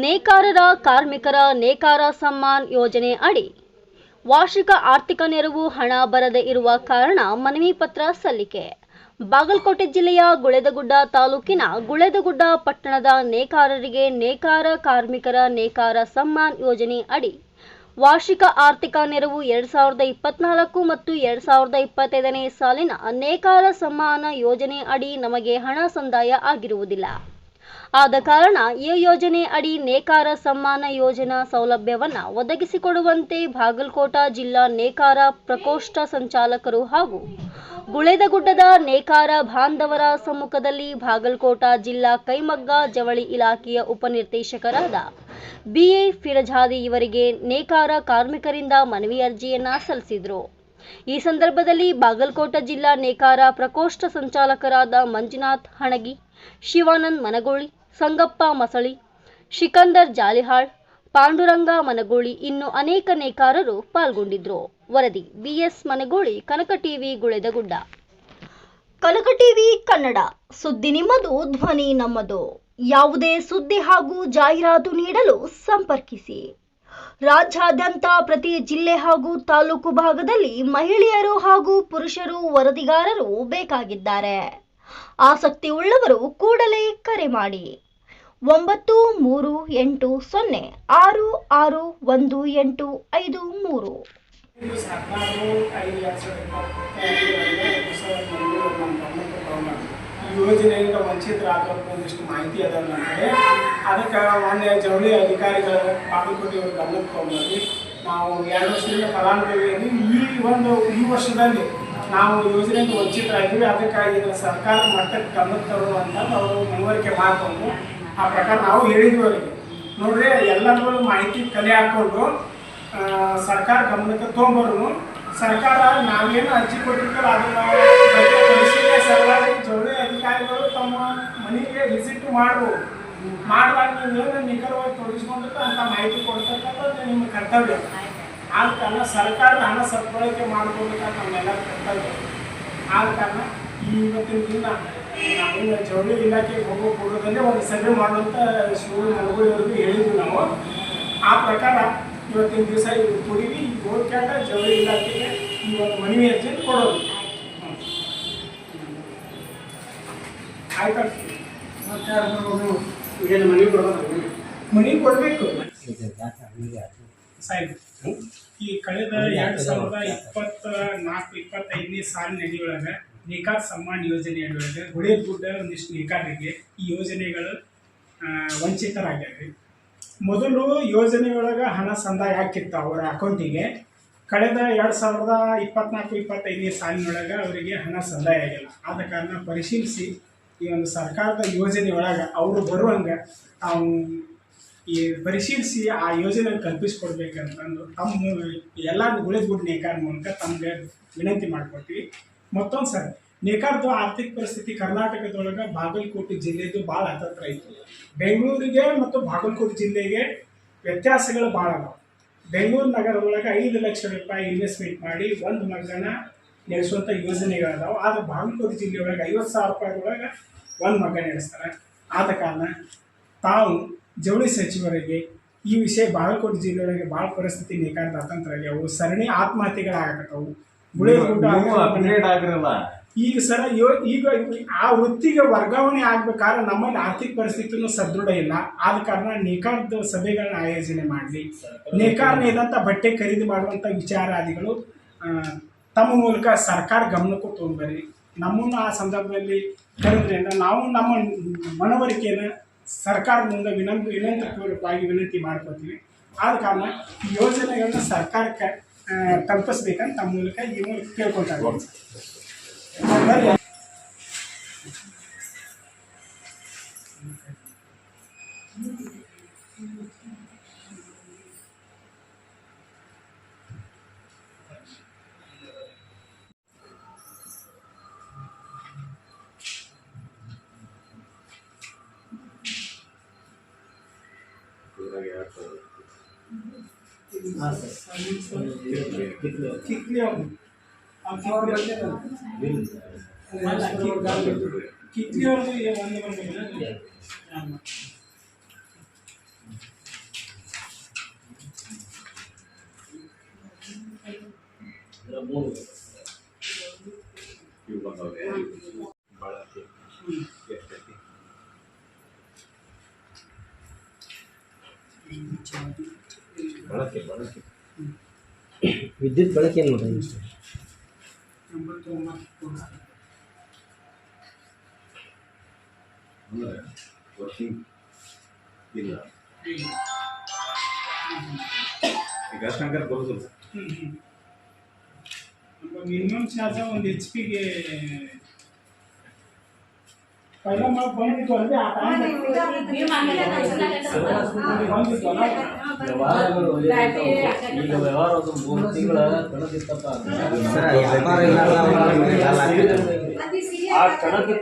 ನೇಕಾರರ ಕಾರ್ಮಿಕರ ನೇಕಾರ ಸಮ್ಮಾನ್ ಯೋಜನೆ ಅಡಿ ವಾರ್ಷಿಕ ಆರ್ಥಿಕ ನೆರವು ಹಣ ಬರದೇ ಇರುವ ಕಾರಣ ಮನವಿ ಪತ್ರ ಸಲ್ಲಿಕೆ. ಬಾಗಲಕೋಟೆ ಜಿಲ್ಲೆಯ ಗುಳೇದಗುಡ್ಡ ತಾಲೂಕಿನ ಗುಳೇದಗುಡ್ಡ ಪಟ್ಟಣದ ನೇಕಾರರಿಗೆ ನೇಕಾರ ಕಾರ್ಮಿಕರ ನೇಕಾರ ಸಮ್ಮಾನ್ ಯೋಜನೆ ಅಡಿ ವಾರ್ಷಿಕ ಆರ್ಥಿಕ ನೆರವು 2024 ಮತ್ತು 2025ನೇ ಸಾಲಿನ ನೇಕಾರ ಸಮ್ಮಾನ ಯೋಜನೆ ಅಡಿ ನಮಗೆ ಹಣ ಸಂದಾಯ ಆಗಿರುವುದಿಲ್ಲ. ಆದ ಕಾರಣ ಈ ಯೋಜನೆ ಅಡಿ ನೇಕಾರ ಸಮ್ಮಾನ ಯೋಜನಾ ಸೌಲಭ್ಯವನ್ನು ಒದಗಿಸಿಕೊಡುವಂತೆ ಬಾಗಲಕೋಟ ಜಿಲ್ಲಾ ನೇಕಾರ ಪ್ರಕೋಷ್ಠ ಸಂಚಾಲಕರು ಹಾಗೂ ಗುಳೇದಗುಡ್ಡದ ನೇಕಾರ ಬಾಂಧವರ ಸಮ್ಮುಖದಲ್ಲಿ ಬಾಗಲಕೋಟ ಜಿಲ್ಲಾ ಕೈಮಗ್ಗ ಜವಳಿ ಇಲಾಖೆಯ ಉಪನಿರ್ದೇಶಕರಾದ BA ಫಿರಜಾದಿ ಇವರಿಗೆ ನೇಕಾರ ಕಾರ್ಮಿಕರಿಂದ ಮನವಿ ಅರ್ಜಿಯನ್ನು ಸಲ್ಲಿಸಿದರು. ಈ ಸಂದರ್ಭದಲ್ಲಿ ಬಾಗಲಕೋಟ ಜಿಲ್ಲಾ ನೇಕಾರ ಪ್ರಕೋಷ್ಠ ಸಂಚಾಲಕರಾದ ಮಂಜುನಾಥ್ ಹಣಗಿ, ಶಿವಾನಂದ್ ಮನಗೋಳಿ, ಸಂಗಪ್ಪ ಮಸಳಿ, ಶಿಕಂದರ್ ಜಾಲಿಹಾಳ್, ಪಾಂಡುರಂಗ ಮನಗೋಳಿ ಇನ್ನೂ ಅನೇಕ ನೇಕಾರರು ಪಾಲ್ಗೊಂಡಿದ್ದರು. ವರದಿ BS ಮನಗೋಳಿ, ಕನಕ ಟಿವಿ, ಗುಳೇದಗುಡ್ಡ. ಕನಕ ಟಿವಿ ಕನ್ನಡ, ಸುದ್ದಿ ನಿಮ್ಮದು, ಧ್ವನಿ ನಮ್ಮದು. ಯಾವುದೇ ಸುದ್ದಿ ಹಾಗೂ ಜಾಹೀರಾತು ನೀಡಲು ಸಂಪರ್ಕಿಸಿ. ರಾಜ್ಯಾದ್ಯಂತ ಪ್ರತಿ ಜಿಲ್ಲೆ ಹಾಗೂ ತಾಲೂಕು ಭಾಗದಲ್ಲಿ ಮಹಿಳೆಯರು ಹಾಗೂ ಪುರುಷರು ವರದಿಗಾರರು ಬೇಕಾಗಿದ್ದಾರೆ. ಆಸಕ್ತಿ ಉಳ್ಳವರು ಕೂಡಲೇ ಕರೆ ಮಾಡಿ 9360661853. ಯೋಜನೆಯಿಂದ ವಂಚಿತರಾದವ್ರಿಗೆ ಒಂದಿಷ್ಟು ಮಾಹಿತಿ ಅದ ನಮಗೆ. ಅದಕ್ಕೆ ಮಾನ್ಯ ಜವಳಿ ಅಧಿಕಾರಿಗಳು ಬಾಗಲಕೋಟೆಯವರು ಗಮನಕ್ಕೆ ತಗೊಂಡ್ಬಂದು ನಾವು 2 ವರ್ಷದಿಂದ ಫಲಾನುಭವಿಯಾಗಿ ಈ ವರ್ಷದಲ್ಲಿ ನಾವು ಯೋಜನೆಯಿಂದ ವಂಚಿತರಾಗಿದ್ದೀವಿ. ಅದಕ್ಕಾಗಿ ಇದನ್ನು ಸರ್ಕಾರ ಮಟ್ಟಕ್ಕೆ ಗಮನಕ್ಕೆ ತರೋದು ಅಂತ ಅವರು ಮನವರಿಕೆ ಮಾಡಿಕೊಂಡು ಆ ಪ್ರಕಾರ ನಾವು ಹೇಳಿದ್ವಿ ಅವರಿಗೆ. ನೋಡ್ರಿ, ಎಲ್ಲರೂ ಮಾಹಿತಿ ಕಲೆ ಹಾಕ್ಕೊಂಡು ಸರ್ಕಾರ ಗಮನಕ್ಕೆ ತೊಗೊಂಬರು. ಸರ್ಕಾರ ನಾವೇನು ಅರ್ಜಿ ಕೊಟ್ಟಿರ್ತಾರೆ ಅದನ್ನು ಪರಿಶೀಲನೆ ಸಲುವಾಗಿ ಜವಳಿ ಅಧಿಕಾರಿಗಳು ತಮ್ಮ ಮನೆಗೆ ವಿಸಿಟ್ ಮಾಡುವಾಗ ನೀವೇನು ನಿಖರವಾಗಿ ತೊಡಗಿಸ್ಕೊಂಡಿರ್ತ ಅಂತ ಮಾಹಿತಿ ಕೊಡ್ತಕ್ಕಂಥದ್ದು ನಿಮ್ಮ ಕರ್ತವ್ಯ. ಆದ ಕಾರಣ ಸರ್ಕಾರದ ಹಣ ಸದ್ಬಳಕೆ ಮಾಡ್ಕೋಬೇಕಂತ ನಮ್ಮೆಲ್ಲ ಕರ್ತವ್ಯ. ಆದ ಕಾರಣ ಇವತ್ತಿನ ದಿನ ನಾವೇನು ಜವಳಿ ಇಲಾಖೆಗೆ ಹೋಗೋ ಪೂರ್ವದಲ್ಲೇ ಒಂದು ಸಭೆ ಮಾಡುವಂಥ ಮನಗೋಳಿವರೆಗೂ ಹೇಳಿದ್ವಿ ನಾವು. ಆ ಪ್ರಕಾರ ಇವತ್ತಿನ ದಿವಸ ಇವ್ರು ಕೊಡಿವಿ ಹೋಗ್ಯಾಟ ಜವಳಿ ಇಲಾಖೆಗೆ ಈ ಒಂದು ಮನವಿ ಅರ್ಜಿ ಕೊಡೋದು. ಆಯ್ತಾ? ಏನು ಮನವಿ ಕೊಡೋದು? ಮನವಿ ಕೊಡಬೇಕು ಸಾಹೇಬ್. ಈ ಕಳೆದ 2024-25ನೇ ಸಾಲಿನ ಅಡಿಯೊಳಗೆ ನೇಕಾರ ಸಮ್ಮಾನ್ ಯೋಜನೆ ಅಡಿಯೊಳಗೆ ಗುಳೇದಗುಡ್ಡ ಒಂದಿಷ್ಟು ನೇಕಾರರಿಗೆ ಈ ಯೋಜನೆಗಳು ವಂಚಿತರಾಗ್ಯಾರ. ಮೊದಲು ಯೋಜನೆಯೊಳಗೆ ಹಣ ಸಂದಾಯ ಹಾಕಿತ್ತು ಅವರ ಅಕೌಂಟಿಗೆ. ಕಳೆದ 2024-25ನೇ ಸಾಲಿನೊಳಗೆ ಅವರಿಗೆ ಹಣ ಸಂದಾಯ ಆಗಿಲ್ಲ. ಆದ ಕಾರಣ ಪರಿಶೀಲಿಸಿ ಈ ಒಂದು ಸರ್ಕಾರದ ಯೋಜನೆಯೊಳಗೆ ಅವರು ಬರುವಂಗೆ ಈ ಪರಿಶೀಲಿಸಿ ಆ ಯೋಜನೆ ಕಲ್ಪಿಸ್ಕೊಡ್ಬೇಕಂತಂದು ತಮ್ಮ ಎಲ್ಲ ಗುಳೇದಗುಡ್ಡ ನೇಕಾರ ಮೂಲಕ ತಮಗೆ ವಿನಂತಿ ಮಾಡ್ಕೊಡ್ತೀವಿ. ಮತ್ತೊಂದು ಸರ್, ನೇಕಾರದ್ದು ಆರ್ಥಿಕ ಪರಿಸ್ಥಿತಿ ಕರ್ನಾಟಕದೊಳಗೆ ಬಾಗಲಕೋಟೆ ಜಿಲ್ಲೆದು ಭಾಳ ಹತ್ತತ್ರ ಇತ್ತು. ಬೆಂಗಳೂರಿಗೆ ಮತ್ತು ಬಾಗಲಕೋಟೆ ಜಿಲ್ಲೆಗೆ ವ್ಯತ್ಯಾಸಗಳು ಭಾಳ ಅದಾವೆ. ಬೆಂಗಳೂರು ನಗರದೊಳಗೆ 5 ಲಕ್ಷ ರೂಪಾಯಿ ಇನ್ವೆಸ್ಟ್ಮೆಂಟ್ ಮಾಡಿ ಒಂದು ಮಗನ ನಡೆಸುವಂಥ ಯೋಜನೆಗಳದಾವೆ. ಆದರೆ ಬಾಗಲಕೋಟೆ ಜಿಲ್ಲೆಯೊಳಗೆ 50,000 ರೂಪಾಯಿದೊಳಗೆ ಒಂದು ಮಗ ನಡೆಸ್ತಾರೆ. ಆದ ಕಾರಣ ತಾವು ಜವಳಿ ಸಚಿವರಿಗೆ ಈ ವಿಷಯ ಬಾಗಲಕೋಟೆ ಜಿಲ್ಲೆಯೊಳಗೆ ಭಾಳ ಪರಿಸ್ಥಿತಿ ನೇಕಾರದ ಅತಂತ್ರ ಆಗ್ಯಾವು. ಸರಣಿ ಆತ್ಮಹತ್ಯೆಗಳಾಗತ್ತವು. ಈಗ ಸರ ಈಗ ಆ ವೃತ್ತಿಗೆ ವರ್ಗಾವಣೆ ಆಗ್ಬೇಕಾದ್ರೆ ನಮ್ಮಲ್ಲಿ ಆರ್ಥಿಕ ಪರಿಸ್ಥಿತಿನೂ ಸದೃಢ ಇಲ್ಲ. ಆದ ಕಾರಣ ನೇಕಾರದ ಸಭೆಗಳನ್ನ ಆಯೋಜನೆ ಮಾಡಲಿ. ನೇಕಾರನ ಏನಂತ ಬಟ್ಟೆ ಖರೀದಿ ಮಾಡುವಂಥ ವಿಚಾರಾದಿಗಳು ತಮ್ಮ ಮೂಲಕ ಸರ್ಕಾರ ಗಮನಕ್ಕೂ ತೊಗೊಂಡ್ಬರ್ರಿ. ನಮ್ಮನ್ನು ಆ ಸಂದರ್ಭದಲ್ಲಿ ಕರೆದ್ರಿಂದ ನಾವು ನಮ್ಮ ಮನವರಿಕೆಯನ್ನು ಸರ್ಕಾರದಿಂದ ವಿನಂತಿಪೂರ್ವಕವಾಗಿ ವಿನಂತಿ ಮಾಡ್ಕೋತೀವಿ. ಆದ ಕಾರಣ ಈ ಯೋಜನೆಗಳನ್ನ ಸರ್ಕಾರಕ್ಕೆ ತಲುಪಿಸ್ಬೇಕಂತ ತಮ್ಮ ಮೂಲಕ ಈ ಮೂಲಕ ಕೇಳ್ಕೊಳ್ತಾ ಇದ್ದೀವಿ. कितने कितने ಇವು ಬಂದವ್ರೆ ಬಳಕೆ ಎಷ್ಟೈತಿ ಬಳಕೆ ವಿದ್ಯುತ್ ಬಳಕೆ ಏನು ನೋಡ್ರಿ 89 ಅಂದರೆ ವರ್ಕಿಂಗ್ ಇಲ್ಲ ಈಗ ಅಷ್ಟಂಕರ ಬರೋದಿಲ್ಲ ಮಿನಿಮಮ್ ಚಾರ್ಜ್ ಒಂದು HP ಗೆ पहिला मग ಬಂದಿತ್ತು ಅಂದ್ರೆ ಆ ಟೈಮ್ ಈಗ ವ್ಯವಹಾರ ಒಂದು 3 ತಿಂಗಳ ಕಳೆದಿತ್ತಪ್ಪ ವ್ಯಾಪಾರ ಇಲ್ಲ ಆ ಕಣಕ್ಕೆ